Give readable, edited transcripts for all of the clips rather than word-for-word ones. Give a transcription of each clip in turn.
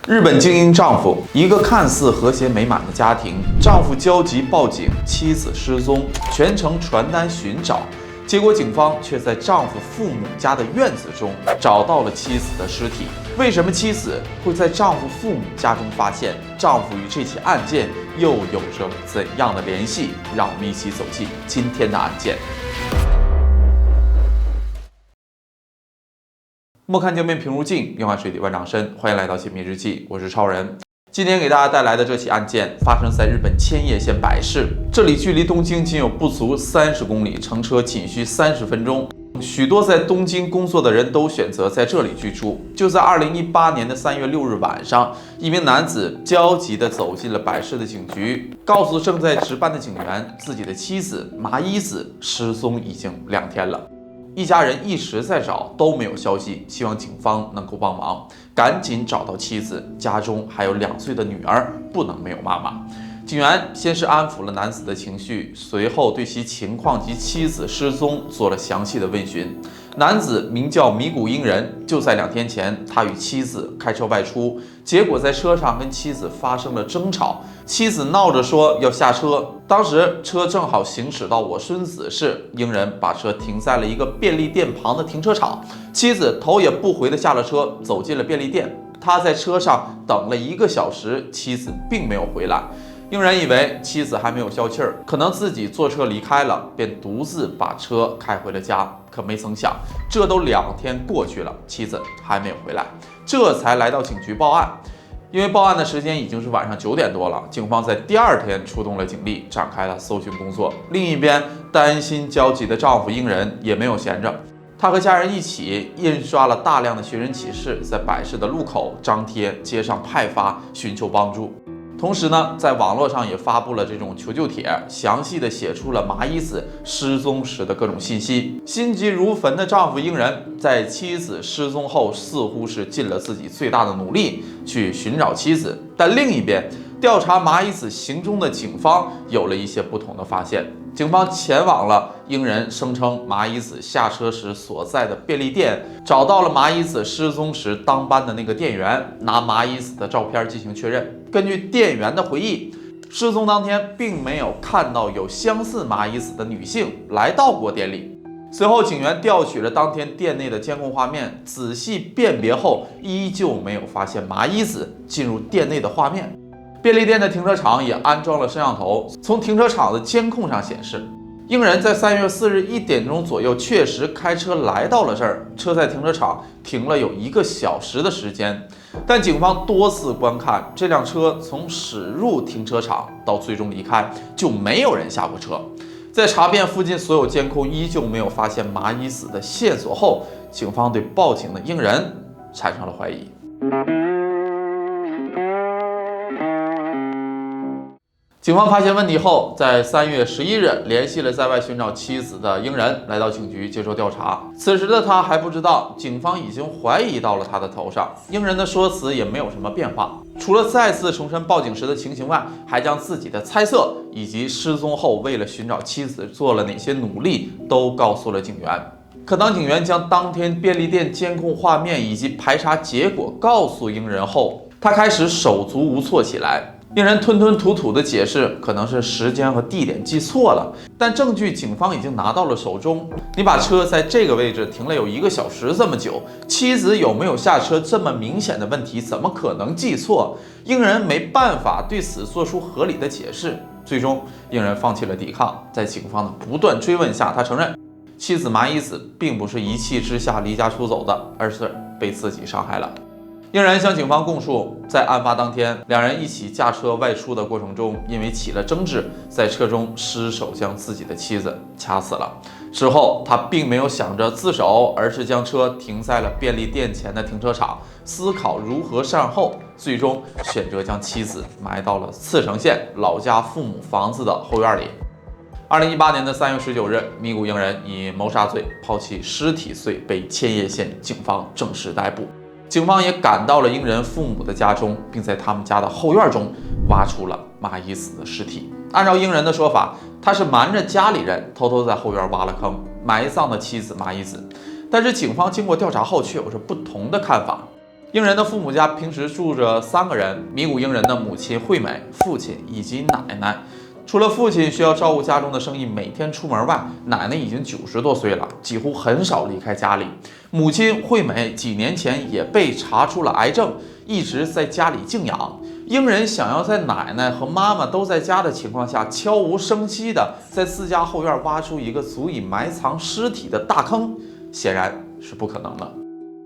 日本精英丈夫，一个看似和谐美满的家庭，丈夫焦急报警，妻子失踪，全程传单寻找，结果警方却在丈夫父母家的院子中找到了妻子的尸体。为什么妻子会在丈夫父母家中发现？丈夫与这起案件又有着怎样的联系？让我们一起走进今天的案件。莫看江边平如镜，用爱水底万丈深。欢迎来到解密日记，我是超人。今天给大家带来的这起案件发生在日本千叶县柏市，这里距离东京仅有不足30公里，乘车仅需30分钟。许多在东京工作的人都选择在这里居住。就在2018年的3月6日晚上，一名男子焦急地走进了柏市的警局，告诉正在值班的警员，自己的妻子麻衣子失踪已经2天了。一家人一直在找，都没有消息，希望警方能够帮忙，赶紧找到妻子。家中还有2岁的女儿，不能没有妈妈。警员先是安抚了男子的情绪，随后对其情况及妻子失踪做了详细的问询。男子名叫米谷英人，就在2天前，他与妻子开车外出，结果在车上跟妻子发生了争吵，妻子闹着说要下车。当时车正好行驶到我孙子市，英人把车停在了一个便利店旁的停车场，妻子头也不回地下了车，走进了便利店。他在车上等了1个小时，妻子并没有回来。英人以为妻子还没有消气儿，可能自己坐车离开了，便独自把车开回了家。可没曾想，这都2天过去了，妻子还没有回来，这才来到警局报案。因为报案的时间已经是晚上9点多了，警方在第2天出动了警力，展开了搜寻工作。另一边，担心焦急的丈夫英人也没有闲着，他和家人一起印刷了大量的寻人启事，在柏市的路口张贴，街上派发，寻求帮助。同时呢，在网络上也发布了这种求救帖，详细的写出了麻衣子失踪时的各种信息。心急如焚的丈夫英人在妻子失踪后，似乎是尽了自己最大的努力去寻找妻子，但另一边，调查麻衣子行踪的警方有了一些不同的发现。警方前往了英人声称麻衣子下车时所在的便利店，找到了麻衣子失踪时当班的那个店员，拿麻衣子的照片进行确认。根据店员的回忆，失踪当天并没有看到有相似麻衣子的女性来到过店里。随后，警员调取了当天店内的监控画面，仔细辨别后，依旧没有发现麻衣子进入店内的画面。便利店的停车场也安装了摄像头，从停车场的监控上显示，英人在3月4日1点钟左右确实开车来到了这儿，车在停车场停了有1个小时的时间。但警方多次观看这辆车从驶入停车场到最终离开，就没有人下过车。在查遍附近所有监控，依旧没有发现麻衣子的线索后，警方对报警的英人产生了怀疑。警方发现问题后，在3月11日联系了在外寻找妻子的英人，来到警局接受调查。此时的他还不知道，警方已经怀疑到了他的头上。英人的说辞也没有什么变化，除了再次重申报警时的情形外，还将自己的猜测以及失踪后为了寻找妻子做了哪些努力都告诉了警员。可当警员将当天便利店监控画面以及排查结果告诉英人后，他开始手足无措起来。英人吞吞吐吐的解释，可能是时间和地点记错了，但证据警方已经拿到了手中。你把车在这个位置停了有1个小时这么久，妻子有没有下车这么明显的问题，怎么可能记错？英人没办法对此做出合理的解释。最终，英人放弃了抵抗，在警方的不断追问下，他承认妻子麻衣子并不是一气之下离家出走的，而是被自己伤害了。英人向警方供述，在案发当天，2人一起驾车外出的过程中，因为起了争执，在车中失手将自己的妻子掐死了。之后，他并没有想着自首，而是将车停在了便利店前的停车场，思考如何善后，最终选择将妻子埋到了茨城县老家父母房子的后院里。2018年的3月19日，米谷英人以谋杀罪、抛弃尸体罪被千叶县警方正式逮捕。警方也赶到了英人父母的家中，并在他们家的后院中挖出了麻衣子的尸体。按照英人的说法，他是瞒着家里人，偷偷在后院挖了坑，埋葬了妻子麻衣子。但是警方经过调查后却有着不同的看法。英人的父母家平时住着3个人：米谷英人的母亲惠美、父亲以及奶奶。除了父亲需要照顾家中的生意，每天出门外，奶奶已经90多岁了，几乎很少离开家里。母亲惠美几年前也被查出了癌症，一直在家里静养。英人想要在奶奶和妈妈都在家的情况下，悄无声息地在自家后院挖出一个足以埋藏尸体的大坑，显然是不可能的。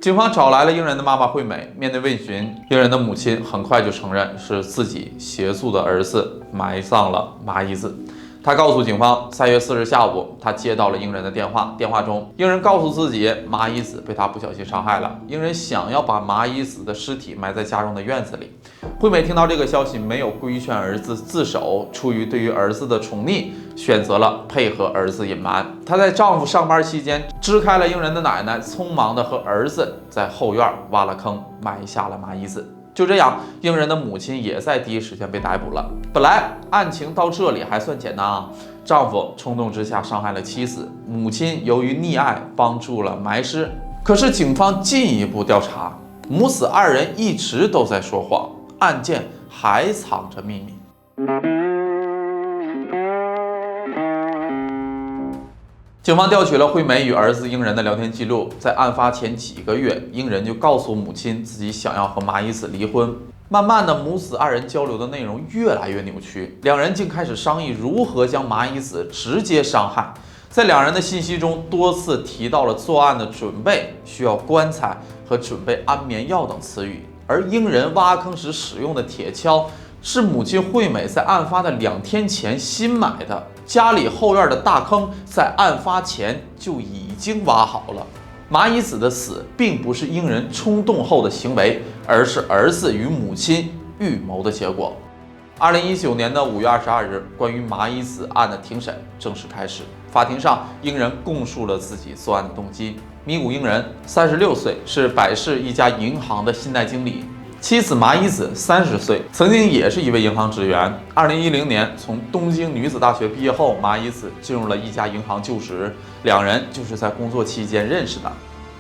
警方找来了英人的妈妈惠美，面对问询，英人的母亲很快就承认是自己协助的儿子埋葬了麻衣子。他告诉警方，3月4日下午，他接到了英人的电话。电话中，英人告诉自己，麻衣子被他不小心伤害了。英人想要把麻衣子的尸体埋在家中的院子里。惠美听到这个消息，没有规劝儿子自首，出于对于儿子的宠溺，选择了配合儿子隐瞒。她在丈夫上班期间，支开了英人的奶奶，匆忙地和儿子在后院挖了坑，埋下了麻衣子。就这样，英人的母亲也在第一时间被逮捕了。本来案情到这里还算简单啊，丈夫冲动之下伤害了妻子，母亲由于溺爱帮助了埋尸。可是警方进一步调查，母子2人一直都在说谎，案件还藏着秘密。警方调取了惠美与儿子英人的聊天记录，在案发前几个月，英人就告诉母亲自己想要和麻衣子离婚。慢慢的，母子2人交流的内容越来越扭曲，两人竟开始商议如何将麻衣子直接伤害。在两人的信息中，多次提到了作案的准备、需要棺材和准备安眠药等词语。而英人挖坑时使用的铁锹，是母亲惠美在案发的2天前新买的。家里后院的大坑在案发前就已经挖好了。麻衣子的死并不是英人冲动后的行为，而是儿子与母亲预谋的结果。2019年的5月22日，关于麻衣子案的庭审正式开始。法庭上，英人供述了自己作案的动机。米谷英人36岁，是百世一家银行的信贷经理。妻子麻衣子30岁，曾经也是一位银行职员。2010年从东京女子大学毕业后，麻衣子进入了一家银行就职，两人就是在工作期间认识的。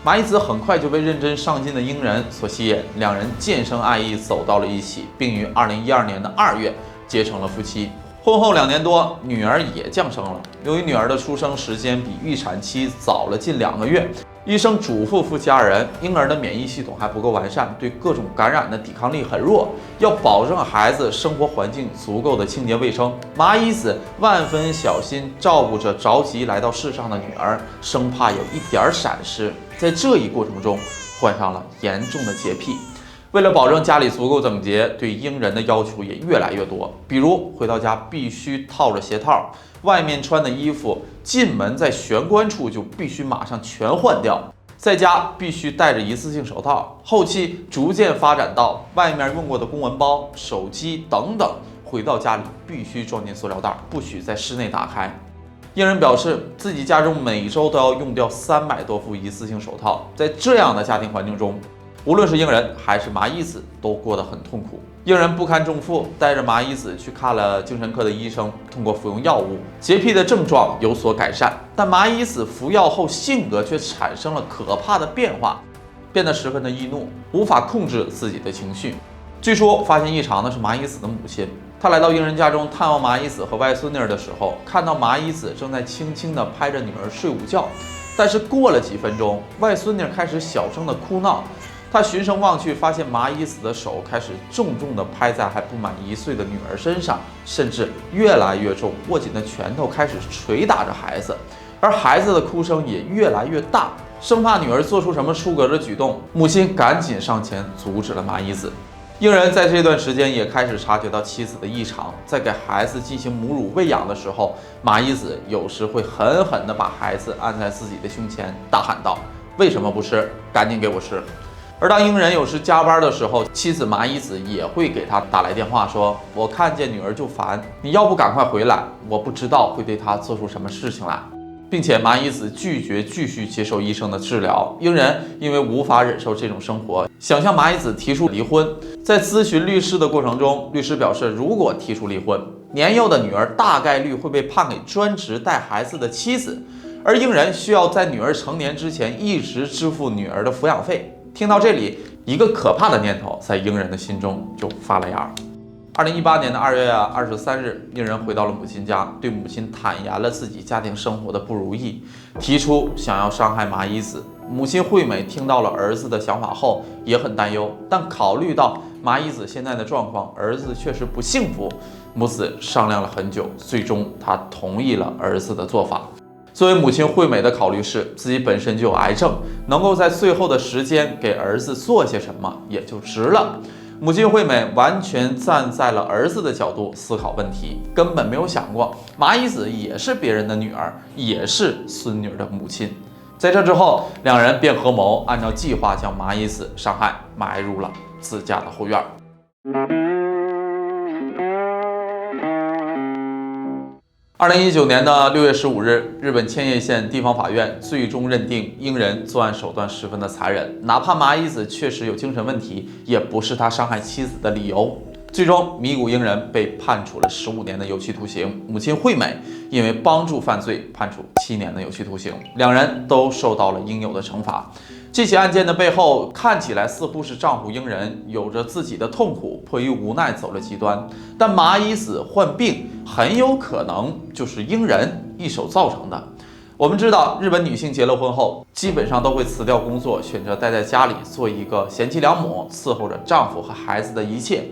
麻衣子很快就被认真上进的英人所吸引，两人渐生爱意，走到了一起，并于2012年的2月结成了夫妻。婚后2年多，女儿也降生了。由于女儿的出生时间比预产期早了近2个月，医生嘱咐夫妻2人，婴儿的免疫系统还不够完善，对各种感染的抵抗力很弱，要保证孩子生活环境足够的清洁卫生。麻衣子万分小心照顾着着急来到世上的女儿，生怕有一点闪失。在这一过程中，患上了严重的洁癖。为了保证家里足够整洁，对英人的要求也越来越多。比如回到家必须套着鞋套，外面穿的衣服进门在玄关处就必须马上全换掉，在家必须戴着一次性手套。后期逐渐发展到外面用过的公文包、手机等等，回到家里必须装进塑料袋，不许在室内打开。英人表示，自己家中每周都要用掉300多副一次性手套。在这样的家庭环境中，无论是英人还是麻衣子都过得很痛苦。英人不堪重负，带着麻衣子去看了精神科的医生，通过服用药物，洁癖的症状有所改善。但麻衣子服药后性格却产生了可怕的变化，变得十分的易怒，无法控制自己的情绪。据说发现异常的是麻衣子的母亲，她来到英人家中探望麻衣子和外孙女的时候，看到麻衣子正在轻轻地拍着女儿睡午觉，但是过了几分钟，外孙女开始小声的哭闹。他循声望去，发现麻衣子的手开始重重地拍在还不满1岁的女儿身上，甚至越来越重，握紧的拳头开始捶打着孩子，而孩子的哭声也越来越大，生怕女儿做出什么出格的举动，母亲赶紧上前阻止了麻衣子。英人在这段时间也开始察觉到妻子的异常，在给孩子进行母乳喂养的时候，麻衣子有时会狠狠地把孩子按在自己的胸前，大喊道：“为什么不吃？赶紧给我吃！”而当英人有时加班的时候，妻子麻衣子也会给他打来电话说：“我看见女儿就烦，你要不赶快回来，我不知道会对她做出什么事情来。”并且麻衣子拒绝继续接受医生的治疗。英人因为无法忍受这种生活，想向麻衣子提出离婚。在咨询律师的过程中，律师表示，如果提出离婚，年幼的女儿大概率会被判给专职带孩子的妻子，而英人需要在女儿成年之前一直支付女儿的抚养费。听到这里，一个可怕的念头在英人的心中就发了芽。2018年的2月23日，英人回到了母亲家，对母亲坦言了自己家庭生活的不如意，提出想要伤害麻衣子。母亲惠美听到了儿子的想法后也很担忧，但考虑到麻衣子现在的状况，儿子确实不幸福，母子商量了很久，最终她同意了儿子的做法。作为母亲惠美的考虑是，自己本身就有癌症，能够在最后的时间给儿子做些什么也就值了。母亲惠美完全站在了儿子的角度思考问题，根本没有想过麻衣子也是别人的女儿，也是孙女的母亲。在这之后，两人便合谋，按照计划将麻衣子伤害埋入了自家的后院。2019年的6月15日，日本千叶县地方法院最终认定英人作案手段十分的残忍，哪怕麻衣子确实有精神问题，也不是他伤害妻子的理由。最终，迷谷英人被判处了15年的有期徒刑，母亲惠美因为帮助犯罪判处7年的有期徒刑，两人都受到了应有的惩罚。这起案件的背后，看起来似乎是丈夫英人有着自己的痛苦，迫于无奈走了极端，但麻衣子患病很有可能就是英人一手造成的。我们知道，日本女性结了婚后，基本上都会辞掉工作，选择待在家里，做一个贤妻良母，伺候着丈夫和孩子的一切。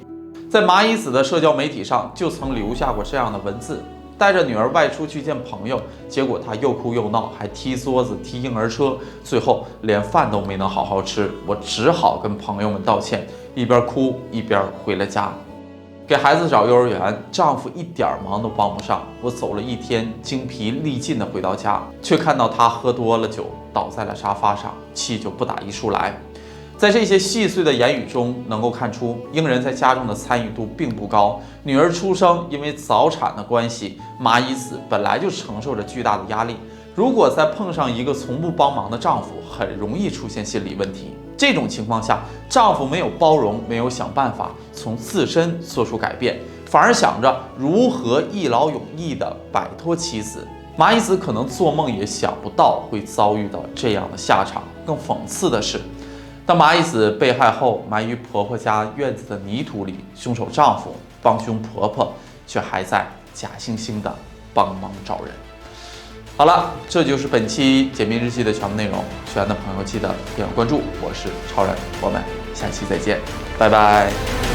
在麻衣子的社交媒体上，就曾留下过这样的文字：带着女儿外出去见朋友，结果她又哭又闹，还踢桌子、踢婴儿车，最后连饭都没能好好吃，我只好跟朋友们道歉，一边哭一边回了家。给孩子找幼儿园，丈夫一点忙都帮不上。我走了一天，精疲力尽的回到家，却看到他喝多了酒，倒在了沙发上，气就不打一处来。在这些细碎的言语中，能够看出英人在家中的参与度并不高。女儿出生，因为早产的关系，麻衣子本来就承受着巨大的压力。如果再碰上一个从不帮忙的丈夫，很容易出现心理问题。这种情况下，丈夫没有包容，没有想办法从自身做出改变，反而想着如何一劳永逸地摆脱妻子。麻衣子可能做梦也想不到会遭遇到这样的下场。更讽刺的是，当麻衣子被害后埋于婆婆家院子的泥土里，凶手丈夫帮凶婆婆却还在假惺惺地帮忙找人。好了，这就是本期解密日记的全部内容。喜欢的朋友记得点个关注，我是超人，我们下期再见，拜拜。